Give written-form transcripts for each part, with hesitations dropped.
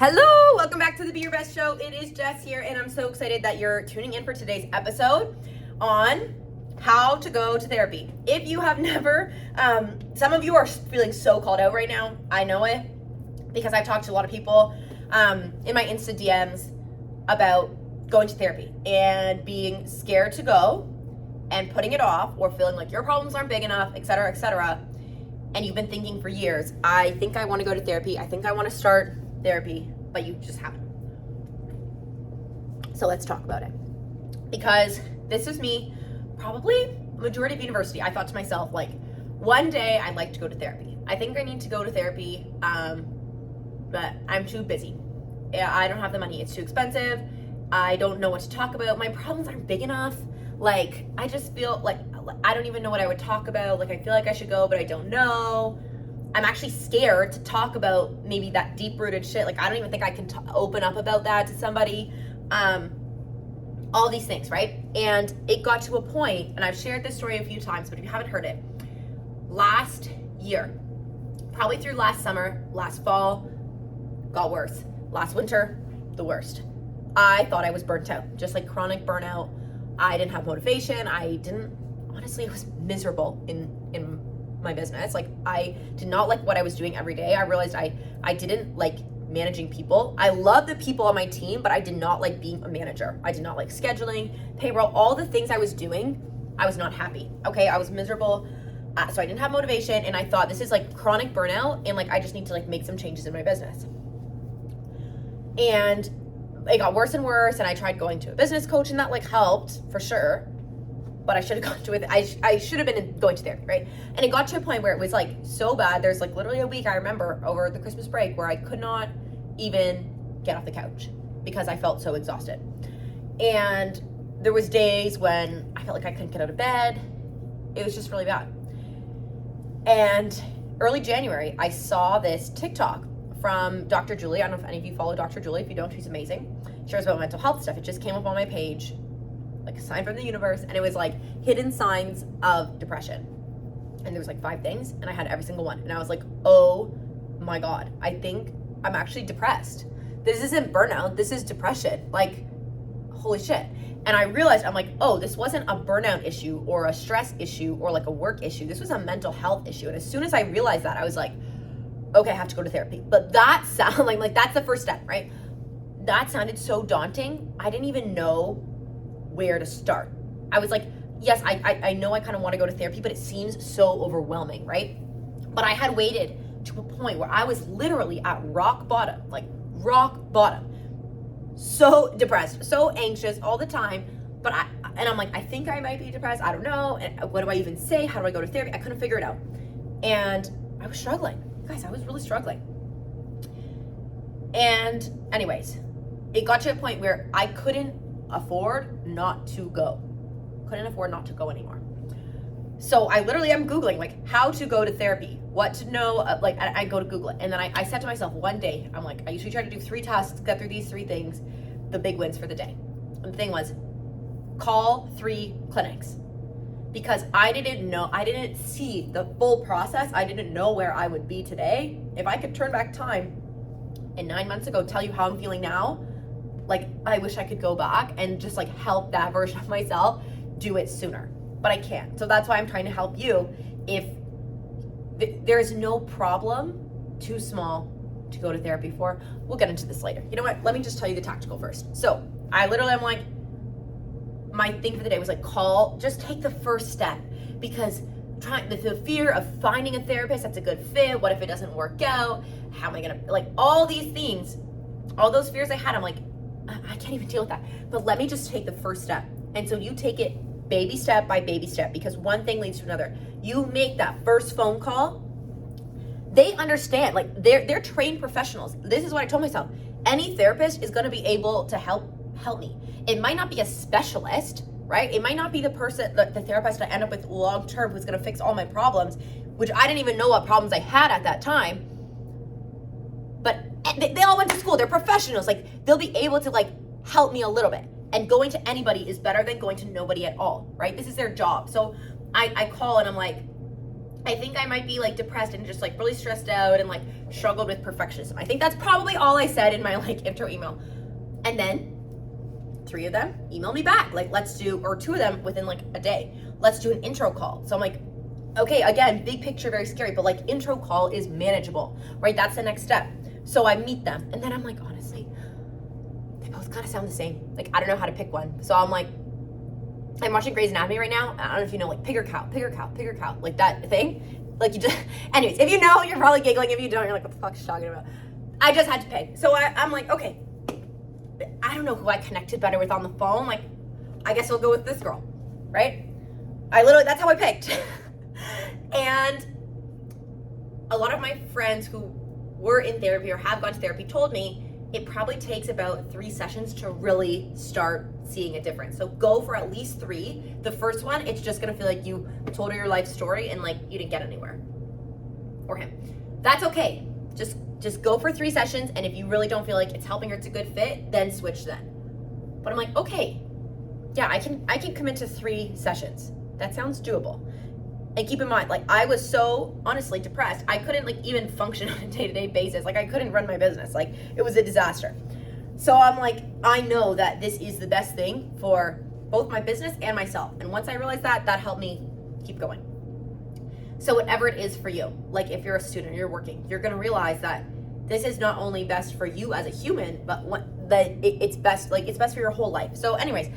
Hello, welcome back to the Be Your Best Show. It is Jess here, and I'm so excited that you're tuning in for today's episode on how to go to therapy. If you have never, some of you are feeling so called out right now. I know it because I've talked to a lot of people in my Insta DMs about going to therapy and being scared to go and putting it off or feeling like your problems aren't big enough, etc., etc. And you've been thinking for years, I think I want to go to therapy. I think I want to start therapy, but you just haven't. So let's talk about it. Because this is me, probably majority of university. I thought to myself, like, one day I'd like to go to therapy. I think I need to go to therapy, but I'm too busy. I don't have the money. It's too expensive. I don't know what to talk about. My problems aren't big enough. Like, I just feel like I don't even know what I would talk about. Like, I feel like I should go, but I don't know. I'm actually scared to talk about maybe that deep-rooted shit. Like, I don't even think I can open up about that to somebody. All these things, right? And it got to a point, and I've shared this story a few times, but if you haven't heard it, last year, probably through last summer, last fall, got worse. Last winter, the worst. I thought I was burnt out, just like chronic burnout. I didn't have motivation. Honestly, it was miserable in my business. Like, I did not like what I was doing every day. I realized I didn't like managing people. I love the people on my team, but I did not like being a manager. I did not like scheduling, payroll, all the things I was doing. I was not happy. Okay, I was miserable. So I didn't have motivation, and I thought this is like chronic burnout, and like I just need to like make some changes in my business. And it got worse and worse, and I tried going to a business coach, and that like helped for sure. But I should have gone to it. I should have been going to therapy, right? And it got to a point where it was like so bad. There's like literally a week I remember over the Christmas break where I could not even get off the couch because I felt so exhausted. And there was days when I felt like I couldn't get out of bed. It was just really bad. And early January, I saw this TikTok from Dr. Julie. I don't know if any of you follow Dr. Julie. If you don't, she's amazing. She shares about mental health stuff. It just came up on my page, like a sign from the universe, and it was like hidden signs of depression. And there was like 5 things, and I had every single one. And I was like, oh my God, I think I'm actually depressed. This isn't burnout, this is depression. Like, holy shit. And I realized, I'm like, oh, this wasn't a burnout issue or a stress issue or like a work issue. This was a mental health issue. And as soon as I realized that, I was like, okay, I have to go to therapy. But that sounded like that's the first step, right? That sounded so daunting. I didn't even know where to start. I was like, yes, I know I kind of want to go to therapy, but it seems so overwhelming, right? But I had waited to a point where I was literally at rock bottom, like rock bottom. So depressed, so anxious all the time. But I'm like, I think I might be depressed. I don't know. And what do I even say? How do I go to therapy? I couldn't figure it out. And I was struggling. Guys, I was really struggling. And anyways, it got to a point where I couldn't afford not to go. Couldn't afford not to go anymore. So I literally am Googling like how to go to therapy, what to know, like I go to Google it. And then I said to myself one day, I'm like, I usually try to do 3 tasks, get through these 3 things, the big wins for the day. And the thing was, call 3 clinics. Because I didn't see the full process. I didn't know where I would be today. If I could turn back time and 9 months ago tell you how I'm feeling now, like, I wish I could go back and just like help that version of myself do it sooner, but I can't. So that's why I'm trying to help you. If there is no problem too small to go to therapy for, we'll get into this later. You know what? Let me just tell you the tactical first. So I literally am like, my thing for the day was like, just take the first step, because the fear of finding a therapist that's a good fit. What if it doesn't work out? How am I gonna, like, all these things, all those fears I had, I'm like, I can't even deal with that. But let me just take the first step. And so you take it baby step by baby step, because one thing leads to another. You make that first phone call. They understand, like they're trained professionals. This is what I told myself. Any therapist is gonna be able to help me. It might not be a specialist, right? It might not be the therapist I end up with long term who's gonna fix all my problems, which I didn't even know what problems I had at that time. But they all went to school. They're professionals. Like, they'll be able to like help me a little bit. And going to anybody is better than going to nobody at all, right? This is their job. So I call and I'm like, I think I might be like depressed and just like really stressed out and like struggled with perfectionism. I think that's probably all I said in my like intro email. And then 3 of them emailed me back, like, let's do, or 2 of them within like a day, let's do an intro call. So I'm like, okay, again, big picture, very scary, but like intro call is manageable, right? That's the next step. So I meet them, and then I'm like, honestly, they both kind of sound the same. Like, I don't know how to pick one. So I'm like, I'm watching Grey's Anatomy right now. I don't know if you know, like, pigger cow, like that thing. Like, you just, anyways, if you know, you're probably giggling. If you don't, you're like, what the fuck is she talking about? I just had to pick. So I'm like, okay, I don't know who I connected better with on the phone. Like, I guess we'll go with this girl, right? That's how I picked. And a lot of my friends who were in therapy or have gone to therapy told me it probably takes about 3 sessions to really start seeing a difference. So go for at least 3. The first one, it's just gonna feel like you told her your life story and like you didn't get anywhere. Or him. That's okay. Just go for 3 sessions, and if you really don't feel like it's helping or it's a good fit, then switch then. But I'm like, okay, yeah, I can commit to 3 sessions. That sounds doable. And keep in mind, like, I was so honestly depressed, I couldn't like even function on a day-to-day basis. Like, I couldn't run my business. Like, it was a disaster. So I'm like, I know that this is the best thing for both my business and myself. And once I realized that helped me keep going. So whatever it is for you, like if you're a student, you're working, you're gonna realize that this is not only best for you as a human, but it's best for your whole life. So anyways,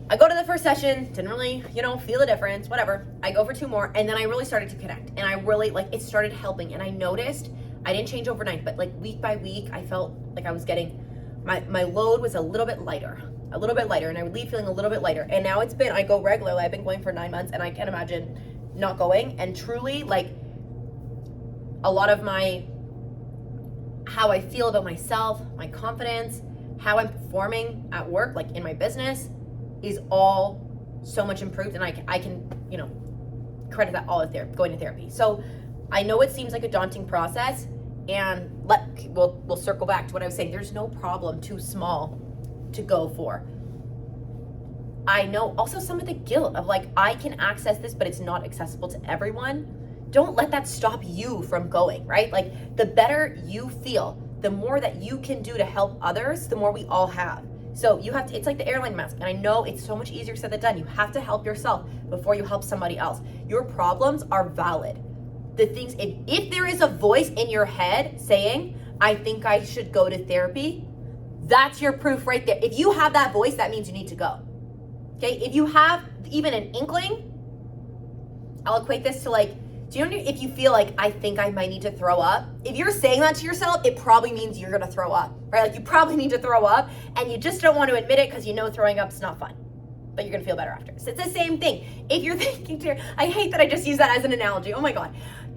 I go to the first session, didn't really, feel a difference, whatever. I go for 2 more, and then I really started to connect. And I really, it started helping. And I noticed, I didn't change overnight, but like week by week, I felt like I was getting, my load was a little bit lighter, and I would leave feeling a little bit lighter. And now I go regularly. I've been going for 9 months, and I can't imagine not going. And truly, like, a lot of how I feel about myself, my confidence, how I'm performing at work, like in my business, is all so much improved. And I can credit that all to going to therapy. So I know it seems like a daunting process, and we'll circle back to what I was saying. There's no problem too small to go for. I know also some of the guilt of like, I can access this, but it's not accessible to everyone. Don't let that stop you from going, right? Like, the better you feel, the more that you can do to help others, the more we all have. So you have to, it's like the airline mask. And I know it's so much easier said than done. You have to help yourself before you help somebody else. Your problems are valid. The things, if there is a voice in your head saying, I think I should go to therapy, that's your proof right there. If you have that voice, that means you need to go. Okay, if you have even an inkling, I'll equate this to like, do you know if you feel like, I think I might need to throw up? If you're saying that to yourself, it probably means you're gonna throw up, right? Like, you probably need to throw up, and you just don't want to admit it because you know throwing up's not fun, but you're gonna feel better after. So it's the same thing. If you're thinking to I hate that I just use that as an analogy, oh my God.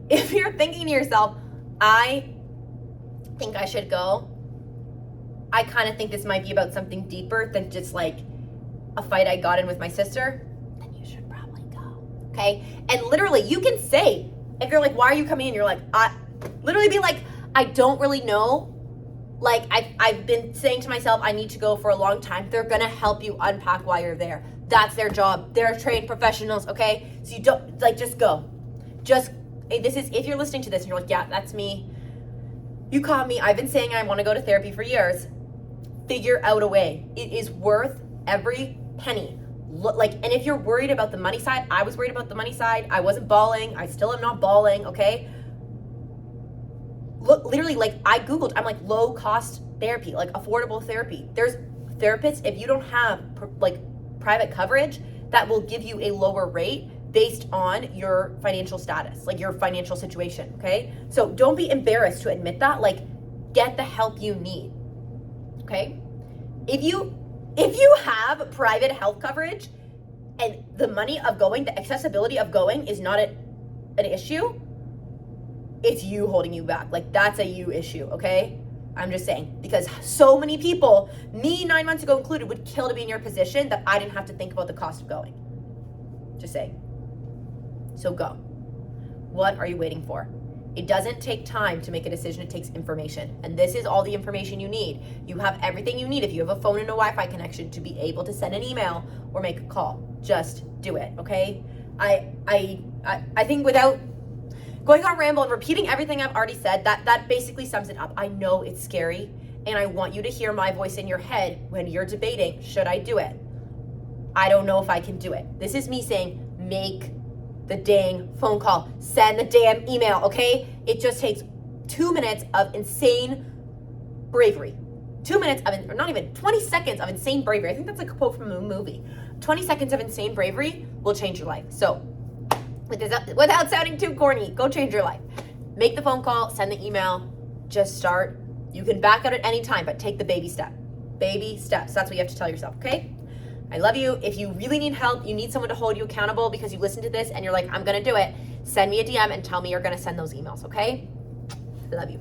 If you're thinking to yourself, I think I should go, I kind of think this might be about something deeper than just like a fight I got in with my sister, then you should probably go, okay? And literally, you can say, if you're like, why are you coming in? You're like, literally be like, I don't really know. Like, I've been saying to myself, I need to go for a long time. They're gonna help you unpack why you're there. That's their job. They're trained professionals, okay? So you don't, like, just go. If you're listening to this and you're like, yeah, that's me. You caught me. I've been saying I wanna go to therapy for years. Figure out a way. It is worth every penny. And if you're worried about the money side, I was worried about the money side. I wasn't bawling. I still am not bawling, okay? Look, literally, like, I Googled, I'm like, low cost therapy, like affordable therapy. There's therapists, if you don't have like private coverage, that will give you a lower rate based on your financial status, like your financial situation, okay? So don't be embarrassed to admit that. Like, get the help you need, okay? If you have private health coverage and the money of going, the accessibility of going is not an issue, it's you holding you back. Like, that's a you issue, okay? I'm just saying, because so many people, me 9 months ago included, would kill to be in your position that I didn't have to think about the cost of going. Just saying. So go. What are you waiting for? It doesn't take time to make a decision. It takes information. And this is all the information you need. You have everything you need if you have a phone and a Wi-Fi connection to be able to send an email or make a call. Just do it, okay? I think without going on a ramble and repeating everything I've already said, that basically sums it up. I know it's scary, and I want you to hear my voice in your head when you're debating, should I do it? I don't know if I can do it. This is me saying, make the dang phone call, send the damn email, okay? It just takes 2 minutes of insane bravery. 2 minutes of, or not even, 20 seconds of insane bravery. I think that's a quote from a movie. 20 seconds of insane bravery will change your life. So, without sounding too corny, go change your life. Make the phone call, send the email, just start. You can back out at any time, but take the baby step. Baby steps. That's what you have to tell yourself, okay? I love you. If you really need help, you need someone to hold you accountable because you listen to this and you're like, I'm going to do it, send me a DM and tell me you're going to send those emails, okay? I love you.